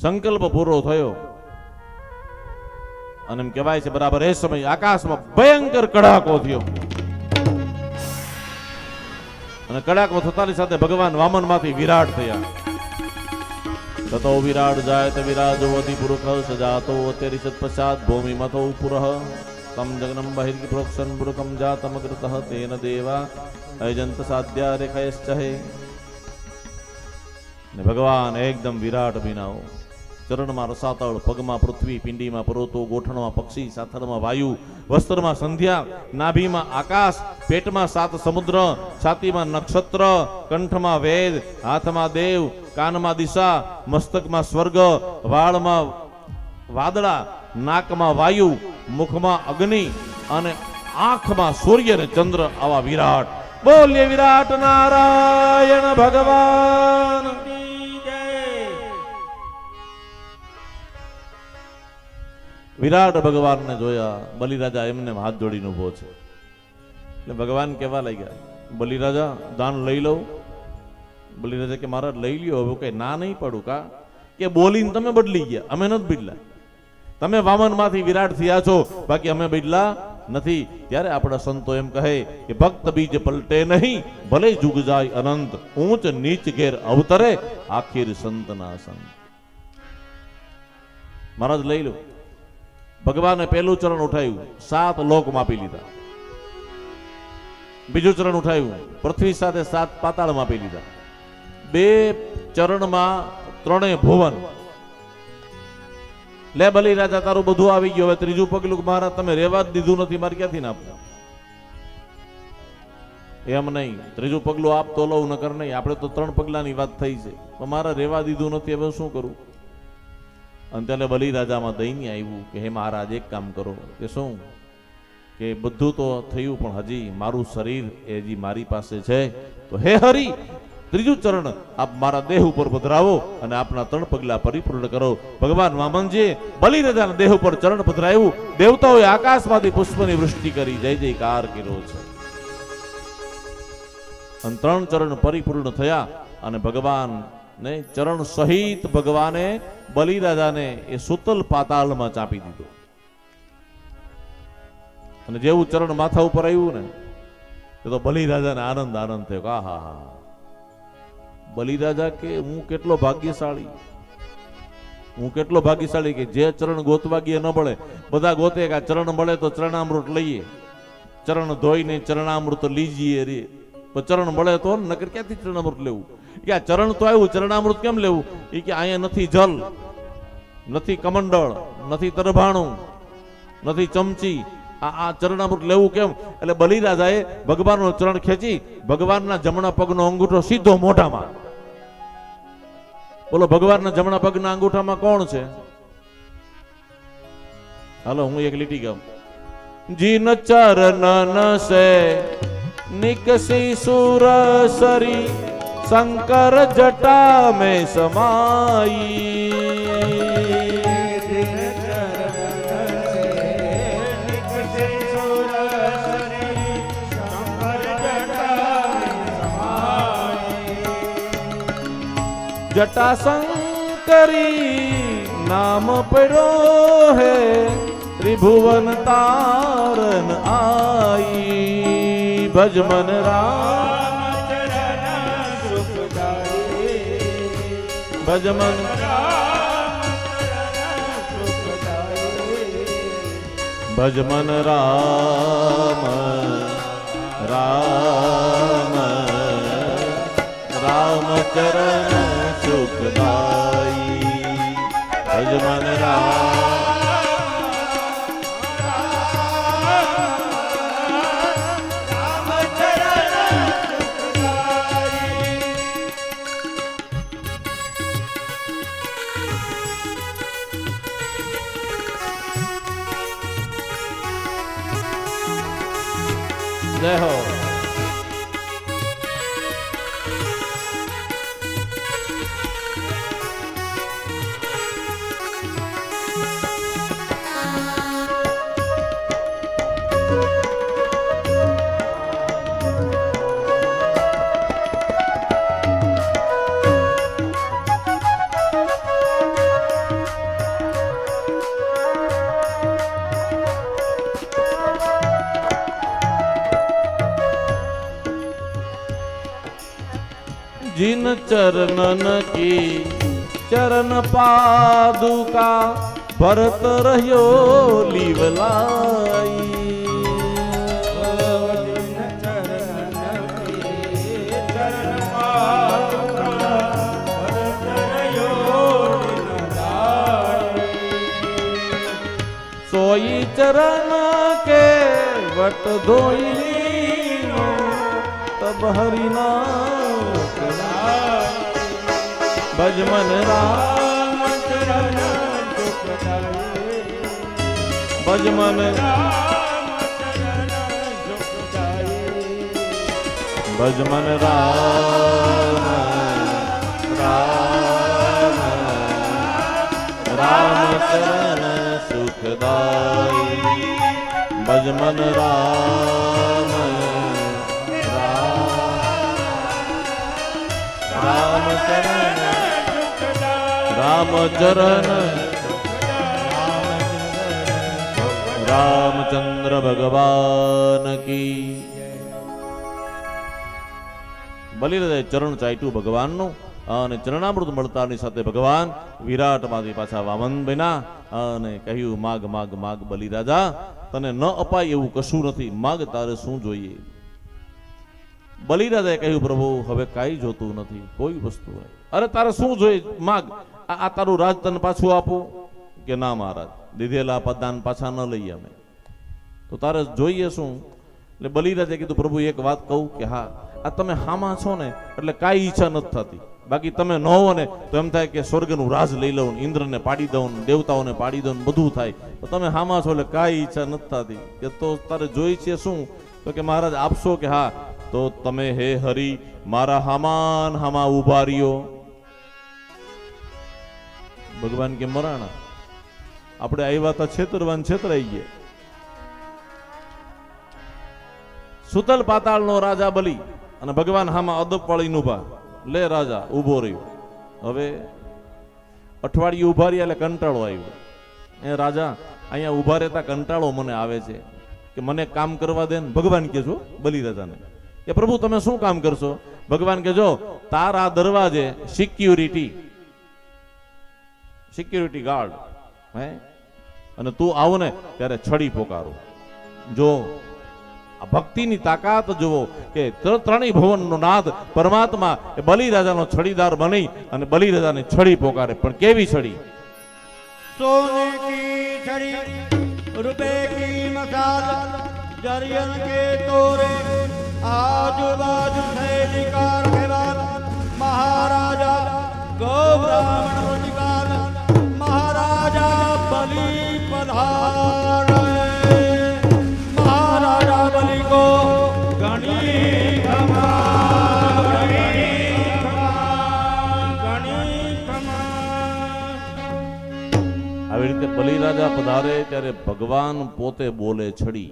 સંકલ્પ પૂરો થયો અને એમ કહેવાય છે બરાબર એ સમય આકાશમાં ભયંકર કડાકો થયો અને કડાકો થતાની સાથે ભગવાન વામન માંથી વિરાટ થયા. તતો વિરાટ જાય તો વિરાજોવતી પુરુષ સજાતો તેરિષત પ્રસાદ ભૂમિ મથો પુરઃ તમ જગનમ બહિર્ગી પ્રોક્ષન પુરુકમ જાતમ કૃતઃ તેન દેવા અયજંત સાધ્યા રેખયશ્ચ હે. ને ભગવાન એકદમ વિરાટ બિનાઓ, ચરણમાં રસાતળ, પગમાં પૃથ્વી, પિંડીમાં પર્વતો, ગોઠણમાં પક્ષી, સાથળમાં વાયુ, વસ્ત્રમાં સંધ્યા, નાભીમાં આકાશ, પેટમાં 7 સમુદ્ર, છાતીમાં નક્ષત્ર, કંઠમાં વેદ, હાથમાં દેવ, કાનમાં દિશા, મસ્તકમાં સ્વર્ગ, વાળમાં વાદળા, નાકમાં વાયુ, મુખમાં અગ્નિ અને આંખમાં સૂર્ય અને ચંદ્ર. આવા વિરાટ. બોલ્ય વિરાટ નારાયણ ભગવાન. વિરાટ ભગવાનને જોયા. બલિરાજા એમને હાથ જોડીને ઉભો છે. એટલે ભગવાન કેવા લાગ્યા, બલિરાજા દાન લઈ લઉં? બલિરાજા કે મહારાજ લઈ લ્યો. હવે કઈ ના નહીં પડું કા? કે બોલીને તમે બદલી ગયા, અમે નથી બદલા. તમે વામન માંથી વિરાટ થયા છો, બાકી અમે બદલા નથી. ત્યારે આપણા સંતો એમ કહે કે ભક્ત બીજ પલટે નહીં, ભલે જુગ જાય અનંત, ઊંચ નીચ ઘેર અવતરે આખીર સંતના સંત. મહારાજ લઈ લો. ભગવાને પહેલું ચરણ ઉઠાયું, 7 લોક માપી લીધા. બીજું ચરણ ઉઠાયું, પૃથ્વી સાથે 7 પાતાળ માપી લીધા. 2 ચરણમાં 3 ભુવન. લે બલિ રાજા તારું બધું આવી ગયું. હવે ત્રીજું પગલું મહારાજ તમે રેવા જ દીધું નથી, મારે ક્યાંથી ના આપવું? એમ નહીં, ત્રીજું પગલું આપ તો લઉં નકર નહીં. આપણે તો 3 પગલાની વાત થઈ છે, પણ મારે રેવા દીધું નથી, હવે શું કરું? અને ત્યારે બલિ રાજામાં દૈન્ય આવ્યું કે હે મહારાજ એક કામ કરો. કે શું? કે બધું તો થયું પણ હજી મારું શરીર એ હજી મારી પાસે છે. તો હે હરિ, ત્રીજું ચરણ આપ મારા દેહ ઉપર પધરાવો અને આપના 3 પગલા પરિપૂર્ણ કરો. ભગવાન વામનજી બલિ રાજાના દેહ ઉપર ચરણ પધરાયું. દેવતાઓએ આકાશમાંથી પુષ્પની વૃષ્ટિ કરી જય જયકાર કર્યો છે. અને 3 ચરણ પરિપૂર્ણ થયા અને ભગવાન ને ચરણ સહિત ભગવાને બલિ રાજાને એ સુતલ પાતાળમાં ચાપી દીધો. અને જેવું ચરણ માથા ઉપર આવ્યું ને, તો બલિ રાજાને આનંદ થયો. આહા હા, બલિ રાજા કે હું કેટલો ભાગ્યશાળી, હું કેટલો ભાગ્યશાળી કે જે ચરણ ગોતવા ગયા ન મળે. બધા ગોતે કે આ ચરણ મળે તો ચરણામૃત લઈએ, ચરણ ધોઈને ચરણામૃત લીજીએ રે. પણ ચરણ મળે તો નકર ક્યાંથી ચરણામૃત લેવું? કે આ ચરણ તો આવ્યું, ચરણામૃત કેમ લેવું? એ કે અહીંયા નથી જલ, નથી કમંડળ, નથી તરભાણું, નથી ચમચી, આ ચરણામૃત લેવું કેમ? એટલે બલિ રાજાએ ભગવાનનો ચરણ ખેંચી ભગવાનના જમણા પગનો અંગૂઠો સીધો મોઢામાં. બોલો, ભગવાનના જમણા પગના અંગૂઠામાં કોણ છે? હાલો હું એક લીટી ગાઉં. જીન ચરણ સે નિકસી સુર સરી, શંકર જટા में समाई. जटा शंकरी नाम पड़ो है, त्रिभुवन तारन आई. भजमन राम चरण सुखदाई, भजमन राम चरण सुखदाई. भजमन राम राम राम चरण सुखदाई. भजमन राम जय हो. जिन चरणन की चरण पादुका भरत रह्यो लीवलाई। सोई चरण के वट धोई तब हरि नाम भज मन राम चरण भज मन भज मन राम राम राम चरण सुखदाई। भज मन राम राम चरण राम चरण रामचंद्र भगवान की। બલિરાજાએ ચરણ ચાટ્યું ભગવાનનું અને ચરણામૃત મળતાની સાથે ભગવાન વિરાટમાંથી પાછા વામન બન્યા અને કહ્યું માગ માગ માગ બલિરાજા, તને ન અપાય એવું કશું નથી, માગ તારે શું જોઈએ? બલિરાજાએ કહ્યું પ્રભુ હવે કાંઈ જોતું નથી, કોઈ વસ્તુ નહીં. અરે તારે શું જોઈએ માગ, આ તારું રાજ તને પાછું આપું? કે ના મહારાજ, દીધેલા પદાન પાછા ન લઈએ અમે, તો તારે જોઈએ શું? એટલે બલિરાજાએ કીધું પ્રભુ એક વાત કહું કે હા, આ તમે હામાં છો ને એટલે કાંઈ ઈચ્છા નથી થતી, બાકી તમે ન હો ને તો એમ થાય કે સ્વર્ગનું રાજ લઈ લઉં, ઇન્દ્રને પાડી દઉં, દેવતાઓને પાડી દઉં, બધું થાય. તો તમે હામાં છો એટલે કાંઈ ઈચ્છા નથી થતી. કે તો તારે જોઈ છે શું? તો કે મહારાજ આપશો? કે હા. તો તમે હે હરિ મારા હામાં ઉભા રહ્યો. ભગવાન કે મરાણા આપણે આવ્યા હતા છેતરવાન, છેતરાઈ ગયા. સુતલ પાતાળનો રાજા બલિ અને ભગવાન હામાં અદબ વાળીનું ઉભા. લે રાજા ઉભો રહ્યો. હવે અઠવાડિયું ઉભા રહ્યા એટલે કંટાળો આવ્યો. એ રાજા અહીંયા ઉભા રહેતા કંટાળો મને આવે છે, કે મને કામ કરવા દે ને. ભગવાન કે છો બલિરાજાને, એ પ્રભુ તમે શું કામ કરશો? ભગવાન કે જો તારા દરવાજે સિક્યુરિટી ગાર્ડ હે, અને તું આવો ને ત્યારે છડી પોકારો. જો આ ભક્તિની તાકાત જુઓ કે ત્રણેય ભુવનનો નાથ પરમાત્મા એ બલિરાજાનો છડીદાર બની અને બલિરાજાને છડી પોકારે. પણ કેવી છડી? सोने की छड़ी रुपए की मसाल जरियन के तोरे आजू बाजू शैलिकार केवल महाराजा गौ ब्राह्मण अधिकार महाराजा बलि पधार महाराजा बलि को गणी આવી રીતે બલિરાજા પધારે ત્યારે ભગવાન પોતે બોલે છડી.